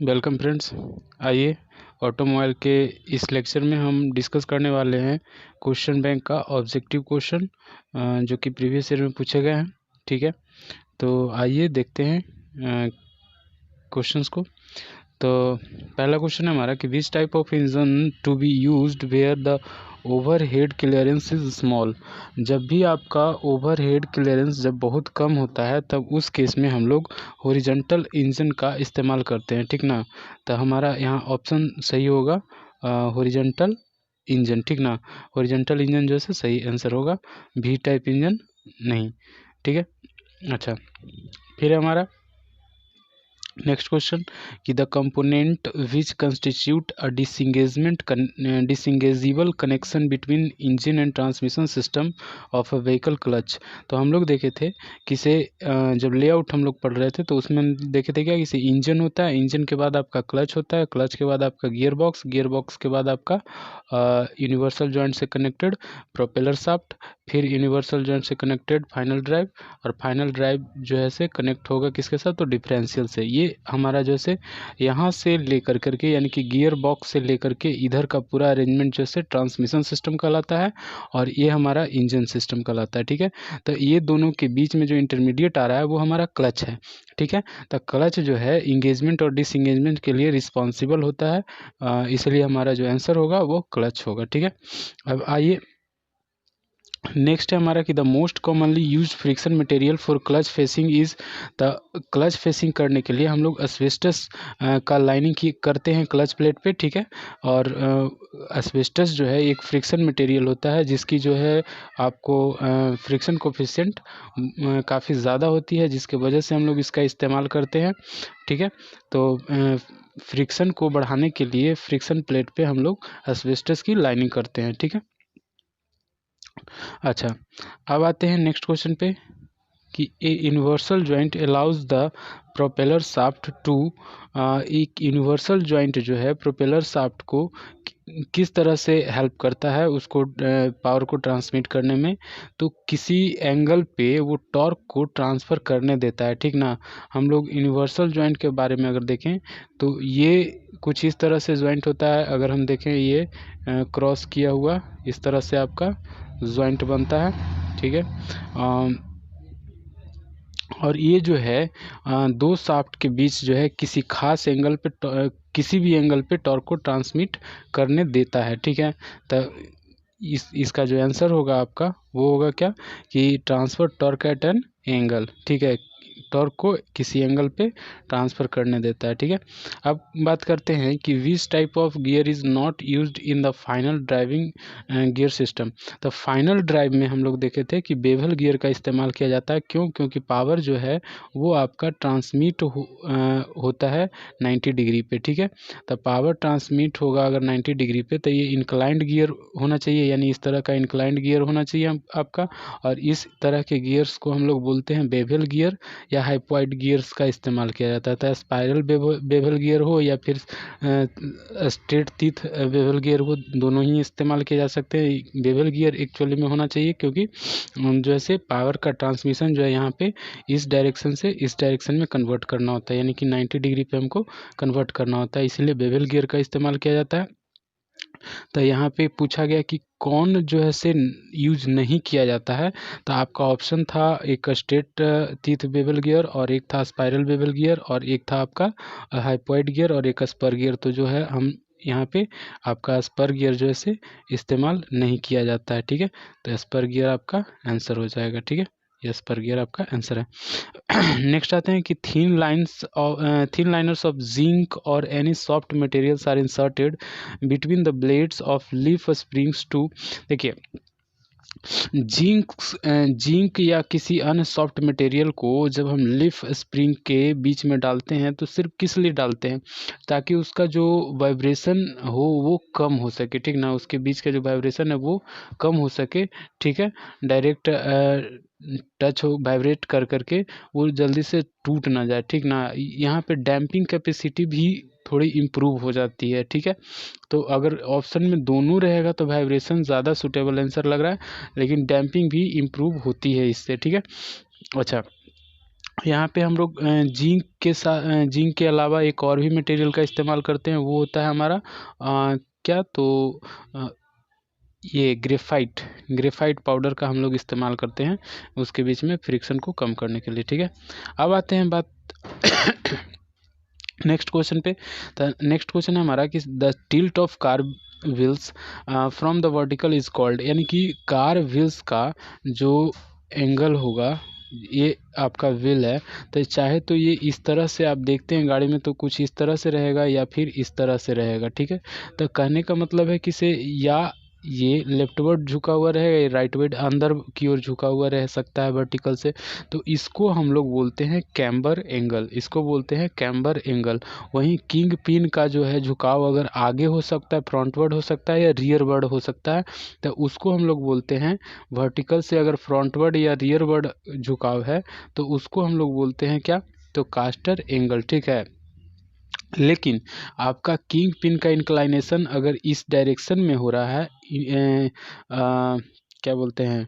Welcome friends. आइए automobile के इस लेक्चर में हम डिस्कस करने वाले हैं क्वेश्चन बैंक का ऑब्जेक्टिव क्वेश्चन जो कि प्रीवियस ईयर में पूछे गए हैं। ठीक है, तो आइए देखते हैं क्वेश्चंस को। तो पहला क्वेश्चन है हमारा कि which type of engine to be used where the overhead clearance is small. जब भी आपका ओवरहेड क्लियरेंस जब बहुत कम होता है तब उस केस में हम लोग हॉरिजॉन्टल इंजन का इस्तेमाल करते हैं। ठीक ना, तो हमारा यहाँ ऑप्शन सही होगा हॉरिजॉन्टल इंजन। ठीक ना, हॉरिजॉन्टल इंजन जो है सही आंसर होगा, भी टाइप इंजन नहीं। ठीक है, अच्छा फिर हमारा नेक्स्ट क्वेश्चन कि the component which constitute a disengageable connection between engine and transmission system of a vehicle clutch. तो हम लोग देखे थे किसे जब लेआउट हम लोग पढ़ रहे थे तो उसमें देखे थे क्या, किसी इंजन होता है, इंजन के बाद आपका क्लच होता है, क्लच के बाद आपका गियर बॉक्स के बाद आपका यूनिवर्सल जॉइंट से कनेक्टेड प्रोपेलर शाफ्ट, फिर यूनिवर्सल जॉइंट से कनेक्टेड फाइनल ड्राइव, और फाइनल ड्राइव जो है से कनेक्ट होगा किसके साथ, तो डिफरेंशियल से। ये हमारा जैसे यहाँ से लेकर करके यानी कि गियर बॉक्स से लेकर के इधर का पूरा अरेंजमेंट जैसे ट्रांसमिशन सिस्टम कहलाता है और ये हमारा इंजन सिस्टम कहलाता है। ठीक है, तो ये दोनों के बीच में जो इंटरमीडिएट आ रहा है वो हमारा क्लच है। ठीक है, तो क्लच जो है इंगेजमेंट और डिसंगेजमेंट के लिए रिस्पॉन्सिबल होता है, इसलिए हमारा जो आंसर होगा वो क्लच होगा। ठीक है, अब आइए नेक्स्ट है हमारा कि the most commonly use friction material for clutch facing is the. Clutch facing करने के लिए हम लोग एस्बेस्टस का लाइनिंग की करते हैं क्लच प्लेट पे। ठीक है, और एस्बेस्टस जो है एक फ्रिक्शन मटेरियल होता है जिसकी जो है आपको फ्रिक्शन कोफिशिएंट काफ़ी ज़्यादा होती है, जिसके वजह से हम लोग इसका इस्तेमाल करते हैं। ठीक है, तो फ्रिक्शन को बढ़ाने के लिए फ्रिक्शन प्लेट पे हम लोग एस्बेस्टस की लाइनिंग करते हैं। ठीक है, अच्छा अब आते हैं नेक्स्ट क्वेश्चन पे कि a universal joint allows the propeller shaft to. एक यूनिवर्सल जॉइंट जो है प्रोपेलर शाफ्ट को किस तरह से हेल्प करता है उसको पावर को ट्रांसमिट करने में, तो किसी एंगल पे वो टॉर्क को ट्रांसफ़र करने देता है। ठीक ना, हम लोग यूनिवर्सल जॉइंट के बारे में अगर देखें तो ये कुछ इस तरह से जॉइंट होता है। अगर हम देखें ये क्रॉस किया हुआ इस तरह से आपका जॉइंट बनता है। ठीक है, और ये जो है दो शाफ्ट के बीच जो है किसी खास एंगल पे किसी भी एंगल पे टॉर्क को ट्रांसमिट करने देता है। ठीक है, तो इसका जो आंसर होगा आपका वो होगा क्या कि transfer torque eight an angle. ठीक है, टॉर्क को किसी एंगल पे ट्रांसफ़र करने देता है। ठीक है, अब बात करते हैं कि which type of gear is not used in the final driving gear system. तो फाइनल ड्राइव में हम लोग देखे थे कि बेवल गियर का इस्तेमाल किया जाता है। क्यों, क्योंकि पावर जो है वो आपका ट्रांसमिट होता है 90 डिग्री पे। ठीक है, तो पावर ट्रांसमिट होगा अगर 90 डिग्री पे तो ये इंक्लाइंड गियर होना चाहिए, यानी इस तरह का इंक्लाइंड गियर होना चाहिए आपका, और इस तरह के गियर्स को हम लोग बोलते हैं बेवल गियर या हाइपोइड गियर्स का इस्तेमाल किया जाता है। तो स्पाइरल बेवल गियर हो या फिर स्ट्रेट टीथ बेवल गियर हो, दोनों ही इस्तेमाल किए जा सकते हैं। बेवल गियर एक्चुअली में होना चाहिए क्योंकि जो है पावर का ट्रांसमिशन जो है यहाँ पे इस डायरेक्शन से इस डायरेक्शन में कन्वर्ट करना होता है, यानी कि 90 डिग्री पे हमको कन्वर्ट करना होता है, इसलिए बेवल गियर का इस्तेमाल किया जाता है। तो यहाँ पे पूछा गया कि कौन जो है से यूज नहीं किया जाता है, तो आपका ऑप्शन था एक स्ट्रेट टीथ बेवल गियर, और एक था स्पाइरल बेवल गियर, और एक था आपका हाइपोइड गियर, और एक स्पर गियर। तो जो है हम यहाँ पे आपका स्पर गियर जो है से इस्तेमाल नहीं किया जाता है। ठीक है, तो स्पर गियर आपका आंसर हो जाएगा। ठीक है, ये स्पर गियर आपका आंसर है। नेक्स्ट आते हैं कि थिन लाइनर्स ऑफ जिंक और any soft materials are inserted between the blades of leaf springs to. देखिए जिंक या किसी अन्य सॉफ्ट मटेरियल को जब हम लीफ स्प्रिंग के बीच में डालते हैं तो सिर्फ किस लिए डालते हैं, ताकि उसका जो वाइब्रेशन हो वो कम हो सके। ठीक ना, उसके बीच का जो वाइब्रेशन है वो कम हो सके। ठीक है, डायरेक्ट टच हो वाइब्रेट कर करके वो जल्दी से टूट ना जाए। ठीक ना, यहाँ पे डैम्पिंग कैपेसिटी भी थोड़ी इम्प्रूव हो जाती है। ठीक है, तो अगर ऑप्शन में दोनों रहेगा तो वाइब्रेशन ज़्यादा सूटेबल आंसर लग रहा है, लेकिन डैम्पिंग भी इम्प्रूव होती है इससे। ठीक है, अच्छा यहाँ पे हम लोग जिंक के अलावा एक और भी मटेरियल का इस्तेमाल करते हैं, वो होता है हमारा क्या तो अ, ये ग्रेफाइट पाउडर का हम लोग इस्तेमाल करते हैं उसके बीच में फ्रिक्शन को कम करने के लिए। ठीक है, अब आते हैं बात नेक्स्ट क्वेश्चन पे। तो नेक्स्ट क्वेश्चन है हमारा कि the tilt of car wheels from the vertical is called, यानी कि कार व्हील्स का जो एंगल होगा, ये आपका व्हील है, तो चाहे तो ये इस तरह से आप देखते हैं गाड़ी में तो कुछ इस तरह से रहेगा या फिर इस तरह से रहेगा। ठीक है, तो कहने का मतलब है कि से या ये लेफ्टवर्ड झुका हुआ रहेगा या राइटवर्ड अंदर की ओर झुका हुआ रह सकता है वर्टिकल से, तो इसको हम लोग बोलते हैं कैम्बर एंगल, इसको बोलते हैं कैम्बर एंगल। वहीं किंग पिन का जो है झुकाव अगर आगे हो सकता है, फ्रंटवर्ड हो सकता है या रियरवर्ड हो सकता है, तो उसको हम लोग बोलते हैं वर्टिकल से अगर फ्रंटवर्ड या रियरवर्ड झुकाव है तो उसको हम लोग बोलते हैं क्या, तो कास्टर एंगल। ठीक है, लेकिन आपका किंग पिन का इंक्लाइनेशन अगर इस डायरेक्शन में हो रहा है, क्या बोलते हैं,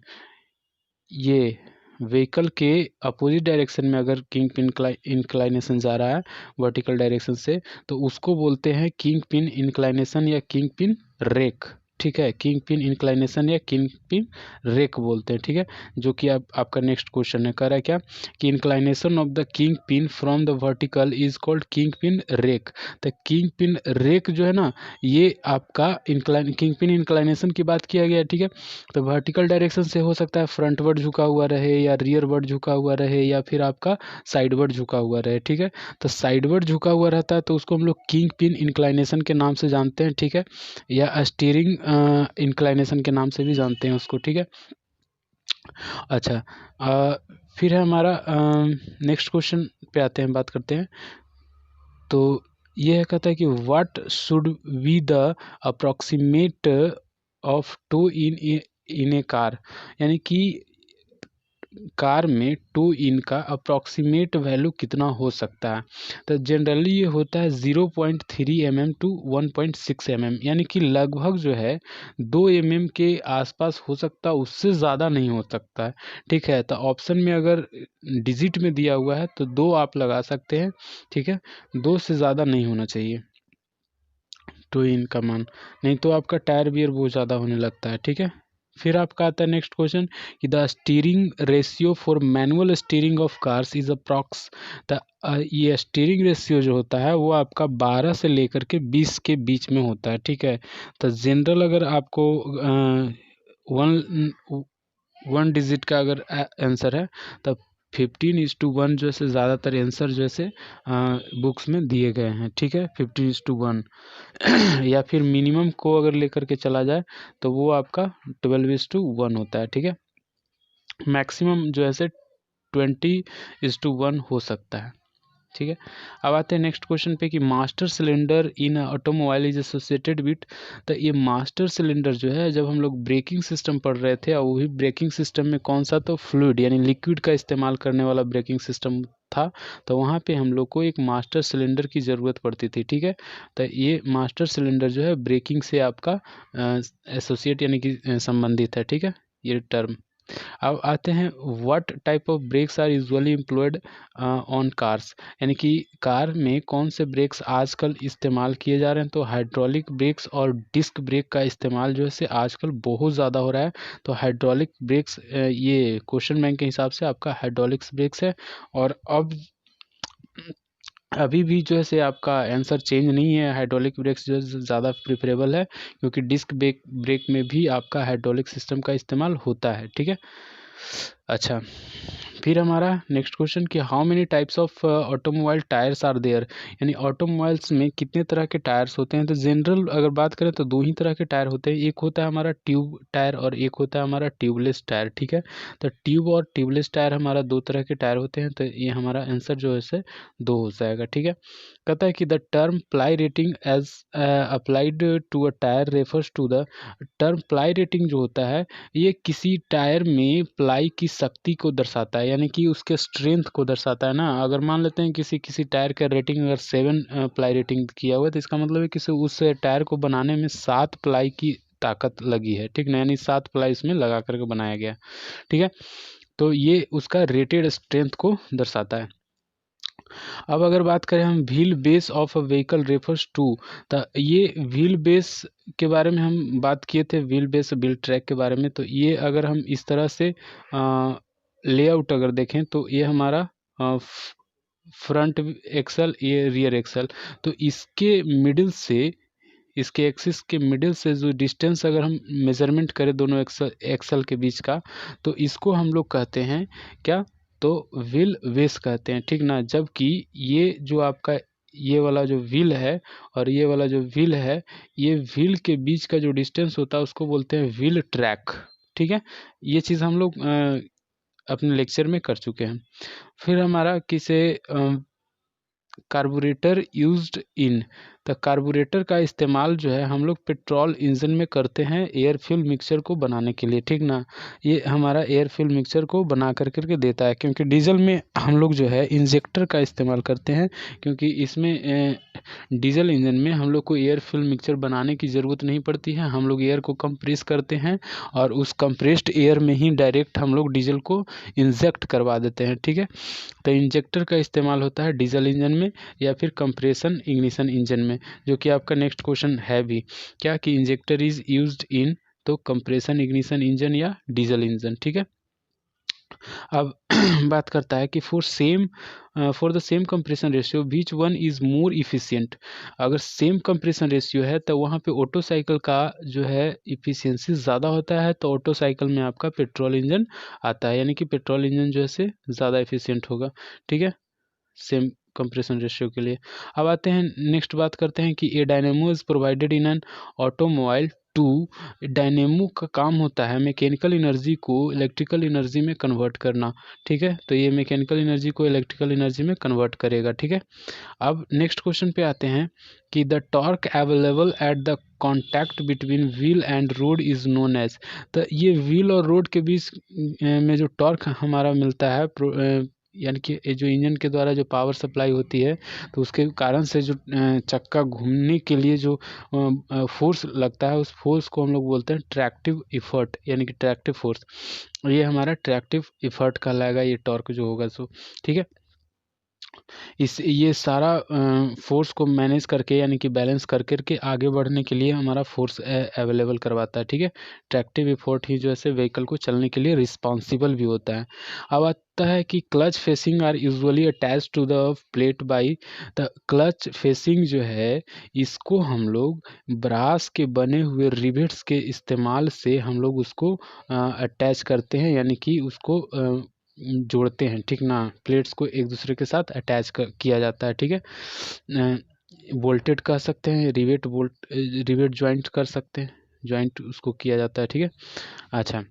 ये व्हीकल के अपोजिट डायरेक्शन में अगर किंग पिन इंक्लाइनेशन जा रहा है वर्टिकल डायरेक्शन से, तो उसको बोलते हैं किंग पिन इंक्लाइनेशन या किंग पिन रेक। ठीक है, किंग पिन इंक्लाइनेशन या किंग पिन रेक बोलते हैं। ठीक है, जो कि आपका नेक्स्ट क्वेश्चन है, कह रहा है क्या कि inclination of the king pin from the vertical is called king pin rake. तो किंग पिन रेक जो है ना, ये आपका किंग पिन इंक्लाइनेशन की बात किया गया है। ठीक है, तो वर्टिकल डायरेक्शन से हो सकता है फ्रंटवर्ड झुका हुआ रहे या रियरवर्ड झुका हुआ रहे या फिर आपका साइडवर्ड झुका हुआ रहे। ठीक है, तो साइडवर्ड झुका हुआ रहता है तो उसको हम लोग किंग पिन इंक्लाइनेशन के नाम से जानते हैं। ठीक है, या स्टीयरिंग इंक्लाइनेशन के नाम से भी जानते हैं उसको। ठीक है, अच्छा फिर है हमारा नेक्स्ट क्वेश्चन पे आते हैं, बात करते हैं। तो ये कहता है कि what should be the approximate of toe in a car, यानी कि कार में टू इन का अप्रॉक्सीमेट वैल्यू कितना हो सकता है। तो जनरली ये होता है 0.3 mm टू 1.6 mm, यानी कि लगभग जो है 2 mm के आसपास हो सकता है, उससे ज़्यादा नहीं हो सकता है। ठीक है, तो ऑप्शन में अगर डिजिट में दिया हुआ है तो 2 आप लगा सकते हैं। ठीक है, 2 से ज़्यादा नहीं होना चाहिए टू इन का मान, नहीं तो आपका टायर बियर बहुत ज़्यादा होने लगता है। ठीक है, फिर आपका आता है नेक्स्ट क्वेश्चन कि the steering ratio for manual steering of cars is approx. The ये स्टीयरिंग रेशियो जो होता है वो आपका 12 से लेकर के 20 के बीच में होता है। ठीक है, तो जनरल अगर आपको वन वन डिजिट का अगर आंसर है तब 15:1 जैसे ज़्यादातर आंसर जैसे बुक्स में दिए गए हैं। ठीक है, 15:1 या फिर मिनिमम को अगर लेकर के चला जाए तो वो आपका 12:1 होता है। ठीक है, मैक्सिमम जो है 20:1 हो सकता है। ठीक है, अब आते हैं नेक्स्ट क्वेश्चन पे कि master cylinder in automobile is associated with. तो ये मास्टर सिलेंडर जो है, जब हम लोग ब्रेकिंग सिस्टम पढ़ रहे थे और वो भी ब्रेकिंग सिस्टम में कौन सा, तो फ्लूइड यानी लिक्विड का इस्तेमाल करने वाला ब्रेकिंग सिस्टम था, तो वहाँ पे हम लोग को एक मास्टर सिलेंडर की ज़रूरत पड़ती थी। ठीक है, तो ये मास्टर सिलेंडर जो है ब्रेकिंग से आपका एसोसिएट यानी कि संबंधित है। ठीक है, ये टर्म। अब आते हैं what type of brakes are usually employed on cars, यानी कि कार में कौन से ब्रेक्स आजकल इस्तेमाल किए जा रहे हैं। तो हाइड्रोलिक ब्रेक्स और डिस्क ब्रेक का इस्तेमाल जो है से आजकल बहुत ज़्यादा हो रहा है। तो हाइड्रोलिक ब्रेक्स ये क्वेश्चन बैंक के हिसाब से आपका हाइड्रोलिक्स ब्रेक्स है। और अब अभी भी जो है से आपका आंसर चेंज नहीं है, हाइड्रोलिक ब्रेक्स जो है ज़्यादा प्रिफरेबल है, क्योंकि डिस्क ब्रेक में भी आपका हाइड्रोलिक सिस्टम का इस्तेमाल होता है। ठीक है, अच्छा फिर हमारा नेक्स्ट क्वेश्चन कि how many types of automobile tyres are there, यानी ऑटोमोबाइल्स में कितने तरह के टायर्स होते हैं। तो जनरल अगर बात करें तो 2 ही तरह के टायर होते हैं, एक होता है हमारा ट्यूब टायर और एक होता है हमारा ट्यूबलेस टायर। ठीक है, तो ट्यूब और ट्यूबलेस टायर हमारा 2 तरह के टायर होते हैं, तो ये हमारा आंसर जो है से 2 हो जाएगा। ठीक है, कहता है कि the term ply rating as applied to a tyre refers to the term ply rating जो होता है, ये किसी टायर में प्लाई की शक्ति को दर्शाता है, यानी कि उसके स्ट्रेंथ को दर्शाता है ना। अगर मान लेते हैं किसी टायर का रेटिंग अगर 7 प्लाई रेटिंग किया हुआ है, तो इसका मतलब है कि उस टायर को बनाने में 7 प्लाई की ताकत लगी है। ठीक ना, यानी 7 प्लाई इसमें लगा करके बनाया गया। ठीक है, तो ये उसका रेटेड स्ट्रेंथ को दर्शाता है। अब अगर बात करें हम wheel base of a vehicle refers to, तो ये व्हील बेस के बारे में हम बात किए थे, व्हील बेस व्हील ट्रैक के बारे में। तो ये अगर हम इस तरह से लेआउट अगर देखें तो ये हमारा फ्रंट एक्सल, ये रियर एक्सल। तो इसके मिडिल से, इसके एक्सिस के मिडिल से जो डिस्टेंस अगर हम मेजरमेंट करें दोनों एक्सल के बीच का, तो इसको हम लोग कहते हैं क्या, तो व्हील बेस कहते हैं, ठीक ना। जबकि ये जो आपका ये वाला जो व्हील है और ये वाला जो व्हील है, ये व्हील के बीच का जो डिस्टेंस होता है उसको बोलते हैं व्हील ट्रैक, ठीक है। ये चीज़ हम लोग अपने लेक्चर में कर चुके हैं। फिर हमारा किसे कार्बोरेटर यूज्ड इन, तो कार्बोरेटर का इस्तेमाल जो है हम लोग पेट्रोल इंजन में करते हैं एयर फ्यूल मिक्सचर को बनाने के लिए, ठीक ना। ये हमारा एयर फ्यूल मिक्सचर को बना करके देता है, क्योंकि डीजल में हम लोग जो है इंजेक्टर का इस्तेमाल करते हैं, क्योंकि इसमें डीजल इंजन में हम लोग को एयर फ्यूल मिक्सचर बनाने की ज़रूरत नहीं पड़ती है। हम लोग एयर को कंप्रेस करते हैं और उस कंप्रेस्ड एयर में ही डायरेक्ट हम लोग डीजल को इंजेक्ट करवा देते हैं, ठीक है। तो इंजेक्टर का इस्तेमाल होता है डीजल इंजन में या फिर कंप्रेशन इग्निशन इंजन में, जो कि आपका नेक्स्ट क्वेश्चन है भी, क्या कि इंजेक्टर इज यूज्ड इन, तो कंप्रेशन इग्निशन इंजन या डीजल इंजन, ठीक है। अब बात करता है कि for the same compression ratio which one is more efficient. अगर सेम कंप्रेशन रेशियो है तो वहाँ पे ऑटो साइकिल का जो है इफिशियंसी ज़्यादा होता है, तो ऑटो साइकिल में आपका पेट्रोल इंजन आता है, यानी कि पेट्रोल इंजन जो है से ज़्यादा इफिशियंट होगा, ठीक है, सेम कंप्रेशन रेशियो के लिए। अब आते हैं नेक्स्ट, बात करते हैं कि a dynamo is provided in an automobile to. Dynamo का काम होता है मैकेनिकल एनर्जी को इलेक्ट्रिकल एनर्जी में कन्वर्ट करना, ठीक है। तो ये मैकेनिकल एनर्जी को इलेक्ट्रिकल एनर्जी में कन्वर्ट करेगा, ठीक है। अब नेक्स्ट क्वेश्चन पे आते हैं कि the torque available at the contact between wheel and road is known as. तो ये व्हील और रोड के बीच में जो टॉर्क हमारा मिलता है, यानी कि ये जो इंजन के द्वारा जो पावर सप्लाई होती है, तो उसके कारण से जो चक्का घूमने के लिए जो फोर्स लगता है, उस फोर्स को हम लोग बोलते हैं ट्रैक्टिव इफर्ट, यानी कि ट्रैक्टिव फोर्स। ये हमारा ट्रैक्टिव इफर्ट कहलाएगा, ये टॉर्क जो होगा सो, ठीक है। ये सारा फोर्स को मैनेज करके, यानी कि बैलेंस करके आगे बढ़ने के लिए हमारा फोर्स अवेलेबल करवाता है, ठीक है। ट्रैक्टिव इफोर्ट ही जो है व्हीकल को चलने के लिए रिस्पॉन्सिबल भी होता है। अब आता है कि clutch facing are usually attach to the plate by the clutch facing जो है, इसको हम लोग ब्रास के बने हुए रिवेट्स के इस्तेमाल से हम लोग उसको अटैच करते हैं, यानी कि उसको जोड़ते हैं, ठीक ना। प्लेट्स को एक दूसरे के साथ अटैच किया जाता है, ठीक है। बोल्टेड कह सकते हैं, रिवेट ज्वाइंट कर सकते हैं, ज्वाइंट उसको किया जाता है, ठीक है। अच्छा,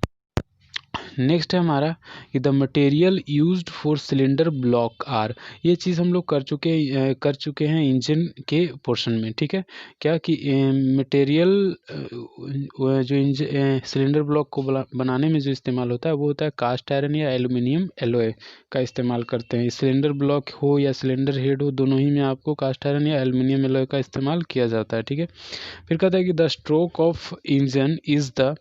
नेक्स्ट है हमारा कि the material used for cylinder block are. ये चीज़ हम लोग कर चुके हैं इंजन के पोर्शन में, ठीक है। क्या कि मटेरियल जो सिलेंडर ब्लॉक को बनाने में जो इस्तेमाल होता है वो होता है कास्ट आयरन या एल्यूमिनियम एलॉय का इस्तेमाल करते हैं। सिलेंडर ब्लॉक हो या सिलेंडर हेड हो, दोनों ही में आपको कास्ट आयरन या एल्यूमिनियम एलॉय का इस्तेमाल किया जाता है, ठीक है। फिर कहता है कि the stroke of engine is the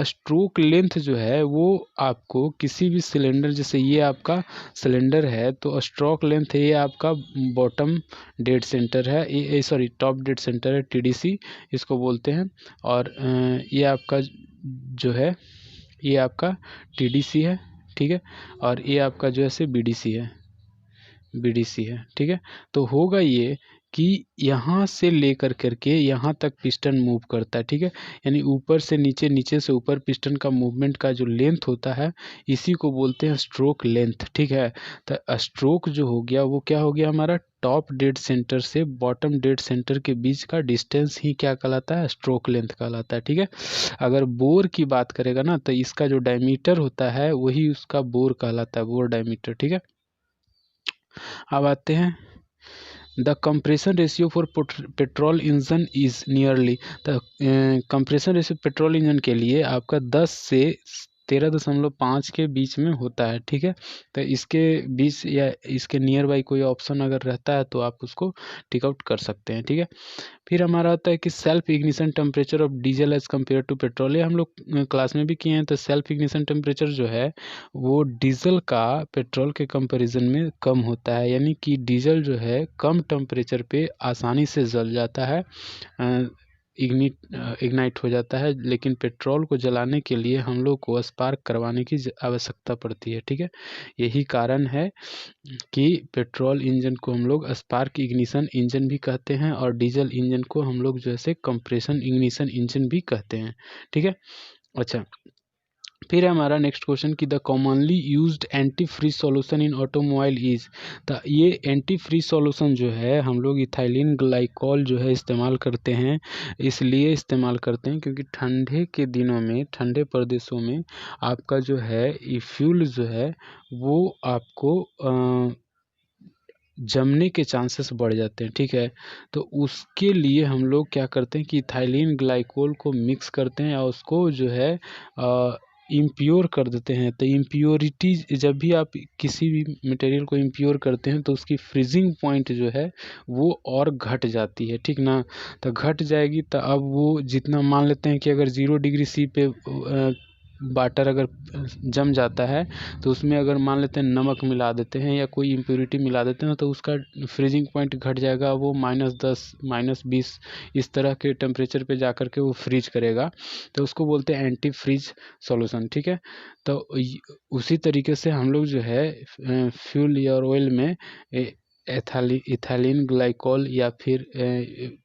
stroke length जो है वो आपको किसी भी सिलेंडर, जैसे ये आपका सिलेंडर है तो स्ट्रोक लेंथ है, ये आपका बॉटम डेड सेंटर है, ये सॉरी टॉप डेड सेंटर है, टीडीसी इसको बोलते हैं। और ये आपका जो है, ये आपका टीडीसी है, ठीक है। और ये आपका जो है बीडीसी है, ठीक है। तो होगा ये कि यहाँ से लेकर करके यहाँ तक पिस्टन मूव करता है, ठीक है। यानी ऊपर से नीचे, नीचे से ऊपर पिस्टन का मूवमेंट का जो लेंथ होता है, इसी को बोलते हैं स्ट्रोक लेंथ, ठीक है। तो स्ट्रोक जो हो गया वो क्या हो गया हमारा, टॉप डेड सेंटर से बॉटम डेड सेंटर के बीच का डिस्टेंस ही क्या कहलाता है, स्ट्रोक लेंथ कहलाता है, ठीक है। अगर बोर की बात करेगा ना, तो इसका जो डायमीटर होता है वही उसका बोर कहलाता है, बोर डायमीटर, ठीक है। अब आते हैं the compression ratio for petrol engine is nearly. तो कंप्रेशन रेशियो पेट्रोल इंजन के लिए आपका 10 से 13.5 के बीच में होता है, ठीक है। तो इसके बीच या इसके नियर बाई कोई ऑप्शन अगर रहता है तो आप उसको टिक आउट कर सकते हैं, ठीक है। फिर हमारा आता है कि self ignition temperature of diesel as compare to petrol. ये हम लोग क्लास में भी किए हैं। तो सेल्फ इग्निशन टेम्परेचर जो है वो डीजल का पेट्रोल के कंपैरिजन में कम होता है, यानी कि डीजल जो है कम टेम्परेचर पे आसानी से जल जाता है, इग्नाइट हो जाता है, लेकिन पेट्रोल को जलाने के लिए हम लोग को स्पार्क करवाने की आवश्यकता पड़ती है, ठीक है। यही कारण है कि पेट्रोल इंजन को हम लोग स्पार्क इग्निशन इंजन भी कहते हैं और डीजल इंजन को हम लोग जैसे कंप्रेशन इग्निशन इंजन भी कहते हैं, ठीक है। अच्छा, फिर है हमारा नेक्स्ट क्वेश्चन कि the commonly used anti freeze solution in automobile is. तो ये एंटी फ्रीज सॉल्यूशन जो है हम लोग इथाइलिन ग्लाइकॉल जो है इस्तेमाल करते हैं। इसलिए इस्तेमाल करते हैं क्योंकि ठंडे के दिनों में ठंडे प्रदेशों में आपका जो है ये फ्यूल जो है वो आपको जमने के चांसेस बढ़ जाते हैं, ठीक है। तो उसके लिए हम लोग क्या करते हैं कि इथाइलिन ग्लाइकोल को मिक्स करते हैं और उसको जो है इम्प्योर कर देते हैं। तो इम्प्योरिटी, जब भी आप किसी भी मटेरियल को इम्प्योर करते हैं तो उसकी फ्रीजिंग पॉइंट जो है वो और घट जाती है, ठीक ना। तो घट जाएगी तो अब वो जितना मान लेते हैं कि अगर 0 डिग्री सी पे वाटर अगर जम जाता है तो उसमें अगर मान लेते हैं नमक मिला देते हैं या कोई इम्प्योरिटी मिला देते हैं तो उसका फ्रीजिंग पॉइंट घट जाएगा, वो -10 -20 इस तरह के टेम्परेचर पे जा कर के वो फ्रीज करेगा। तो उसको बोलते हैं एंटी फ्रीज सॉल्यूशन, ठीक है। तो उसी तरीके से हम लोग जो है फ्यूल या ऑयल में इथाइलिन ग्लाइकॉल या फिर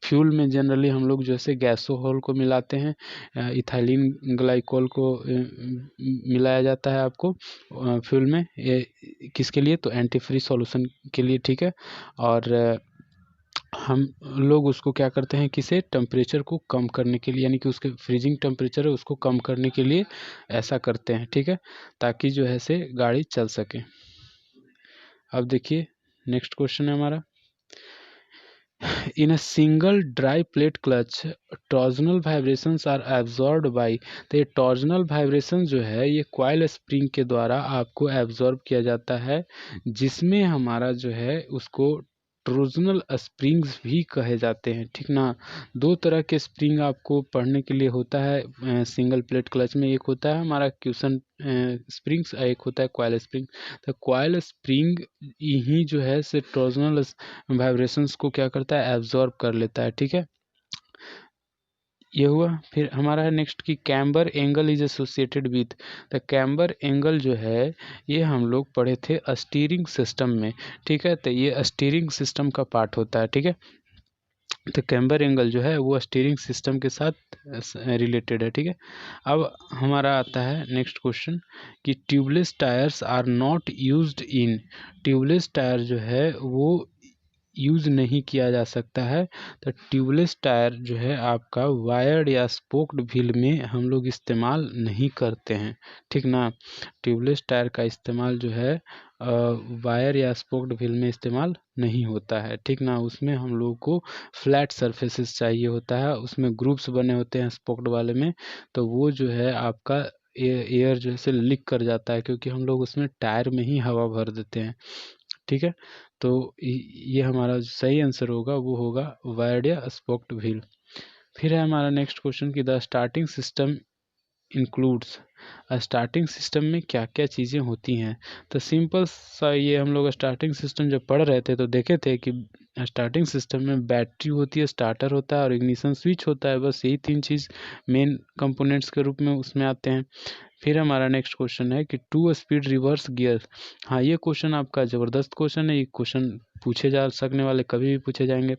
फ्यूल में जनरली हम लोग जैसे गैसोहॉल को मिलाते हैं, इथाइलिन ग्लाइकॉल को मिलाया जाता है आपको फ्यूल में, किसके लिए, तो एंटी फ्रीज सॉल्यूशन के लिए, ठीक है। और हम लोग उसको क्या करते हैं, किसे, टेम्परेचर को कम करने के लिए, यानी कि उसके फ्रीजिंग टेम्परेचर है उसको कम करने के लिए ऐसा करते हैं, ठीक है, ताकि जो है से गाड़ी चल सके। अब देखिए नेक्स्ट क्वेश्चन है हमारा, in a single dry plate clutch torsional vibrations are absorbed by. तो ये टॉर्जनल वाइब्रेशन जो है ये कॉइल स्प्रिंग के द्वारा आपको एब्जॉर्ब किया जाता है, जिसमें हमारा जो है उसको ट्रोजनल स्प्रिंग्स भी कहे जाते हैं, ठीक ना। दो तरह के स्प्रिंग आपको पढ़ने के लिए होता है सिंगल प्लेट क्लच में, एक होता है हमारा क्यूसन स्प्रिंग्स, एक होता है कॉइल स्प्रिंग। तो कॉइल स्प्रिंग ही जो है से टॉर्जनल वाइब्रेशंस को क्या करता है, एब्जॉर्ब कर लेता है, ठीक है। ये हुआ। फिर हमारा है नेक्स्ट कि camber angle is associated with. The camber angle जो है ये हम लोग पढ़े थे स्टीयरिंग सिस्टम में, ठीक है। तो ये स्टीयरिंग सिस्टम का पार्ट होता है, ठीक है। तो कैम्बर एंगल जो है वो स्टीयरिंग सिस्टम के साथ रिलेटेड है, ठीक है। अब हमारा आता है नेक्स्ट क्वेश्चन कि tubeless tyres are not used in. Tubeless tyre जो है वो यूज़ नहीं किया जा सकता है। तो ट्यूबलेस टायर जो है आपका वायर्ड या स्पोक्ड व्हील में हम लोग इस्तेमाल नहीं करते हैं, ठीक ना। ट्यूबलेस टायर का इस्तेमाल जो है वायर या स्पोक्ड व्हील में इस्तेमाल नहीं होता है, ठीक ना। उसमें हम लोग को फ्लैट सरफेसेस चाहिए होता है, उसमें ग्रुप्स बने होते हैं स्पोक्ड वाले में, तो वो जो है आपका एयर जो है लीक कर जाता है, क्योंकि हम लोग उसमें टायर में ही हवा भर देते हैं, ठीक है। तो ये हमारा सही आंसर होगा वो होगा वायर्ड या स्पोक्ड व्हील। फिर है हमारा नेक्स्ट क्वेश्चन कि the starting system includes. Starting system में क्या क्या चीज़ें होती हैं। तो सिंपल सा ये हम लोग स्टार्टिंग सिस्टम जब पढ़ रहे थे तो देखे थे कि स्टार्टिंग सिस्टम में बैटरी होती है, स्टार्टर होता है और इग्निशन स्विच होता है, बस यही 3 चीज़ मेन कंपोनेंट्स के रूप में उसमें आते हैं। फिर हमारा नेक्स्ट क्वेश्चन है कि 2 स्पीड रिवर्स गियर। हाँ, ये क्वेश्चन आपका ज़बरदस्त क्वेश्चन है, ये क्वेश्चन पूछे जा सकने वाले कभी भी पूछे जाएंगे।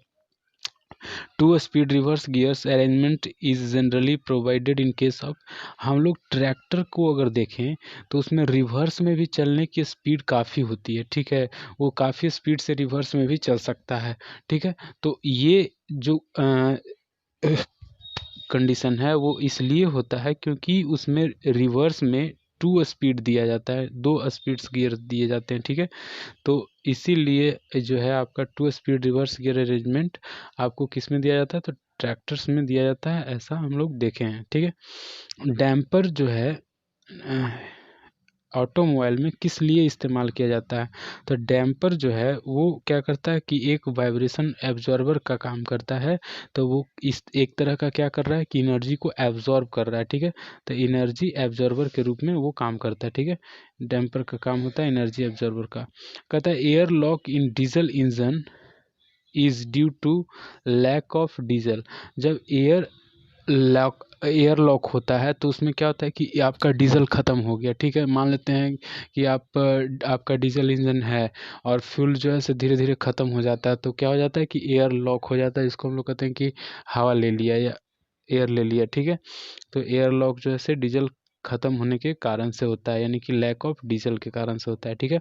2 speed reverse gears arrangement is generally provided in case of. हम लोग ट्रैक्टर को अगर देखें तो उसमें रिवर्स में भी चलने की स्पीड काफ़ी होती है, ठीक है। वो काफ़ी स्पीड से रिवर्स में भी चल सकता है, ठीक है। तो ये जो कंडीशन है वो इसलिए होता है क्योंकि उसमें रिवर्स में 2 स्पीड दिया जाता है, 2 स्पीड्स गियर दिए जाते हैं, ठीक है। तो इसीलिए जो है आपका 2 स्पीड रिवर्स गियर अरेंजमेंट आपको किस में दिया जाता है, तो ट्रैक्टर्स में दिया जाता है, ऐसा हम लोग देखे हैं, ठीक है। डैम्पर जो है ऑटोमोबाइल में किस लिए इस्तेमाल किया जाता है? तो डैम्पर जो है वो क्या करता है कि एक वाइब्रेशन एब्जॉर्बर का काम करता है। तो वो इस एक तरह का क्या कर रहा है कि एनर्जी को एब्जॉर्ब कर रहा है, ठीक है। तो एनर्जी एब्जॉर्बर के रूप में वो काम करता है, ठीक है। डैम्पर का काम होता है एनर्जी एब्जॉर्बर का। कहता है air lock in diesel engine is due to lack of diesel. जब एयर लॉक होता है तो उसमें क्या होता है कि आपका डीजल ख़त्म हो गया, ठीक है। मान लेते हैं कि आपका डीजल इंजन है और फ्यूल जो है से धीरे धीरे ख़त्म हो जाता है, तो क्या हो जाता है कि एयर लॉक हो जाता है। इसको हम लोग कहते हैं कि हवा ले लिया या एयर ले लिया, ठीक है। तो एयर लॉक जो है से डीजल ख़त्म होने के कारण से होता है, यानी कि लैक ऑफ डीजल के कारण से होता है, ठीक है।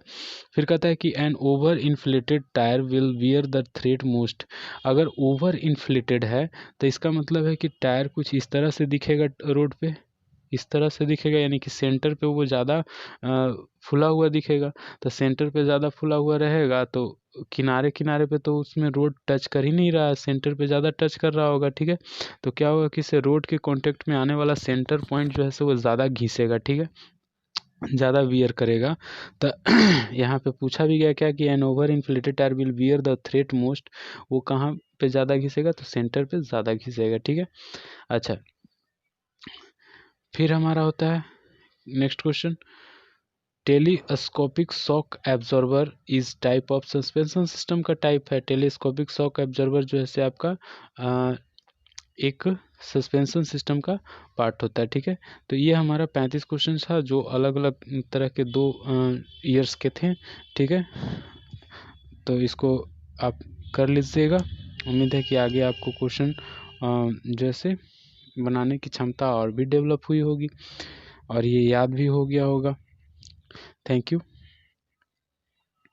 फिर कहता है कि an over inflated tyre will wear the thread most. अगर ओवर इन्फ्लेटेड है तो इसका मतलब है कि टायर कुछ इस तरह से दिखेगा रोड पे, इस तरह से दिखेगा, यानी कि सेंटर पे वो ज़्यादा फुला हुआ दिखेगा। तो सेंटर पे ज़्यादा फुला हुआ रहेगा तो किनारे किनारे पे तो उसमें रोड टच कर ही नहीं रहा है, सेंटर पे ज़्यादा टच कर रहा होगा, ठीक है। तो क्या होगा कि इससे रोड के कांटेक्ट में आने वाला सेंटर पॉइंट जो है सो वो ज़्यादा घिसेगा, ठीक है, ज़्यादा वियर करेगा। तो यहाँ पे पूछा भी गया क्या कि an over inflated tyre will wear the threat most. वो कहाँ पे ज़्यादा घिसेगा? तो सेंटर पे ज़्यादा घिसेगा, ठीक है। अच्छा, फिर हमारा होता है next question, telescopic shock absorber is type of suspension system का टाइप है। टेलीस्कोपिक शॉक एब्जॉर्बर जो है से आपका एक सस्पेंशन सिस्टम का पार्ट होता है, ठीक है। तो ये हमारा 35 क्वेश्चन था जो अलग अलग तरह के 2 ईयर्स के थे, ठीक है। तो इसको आप कर लीजिएगा। उम्मीद है कि आगे आपको क्वेश्चन जैसे बनाने की क्षमता और भी डेवलप हुई होगी और ये याद भी हो गया होगा। Thank you.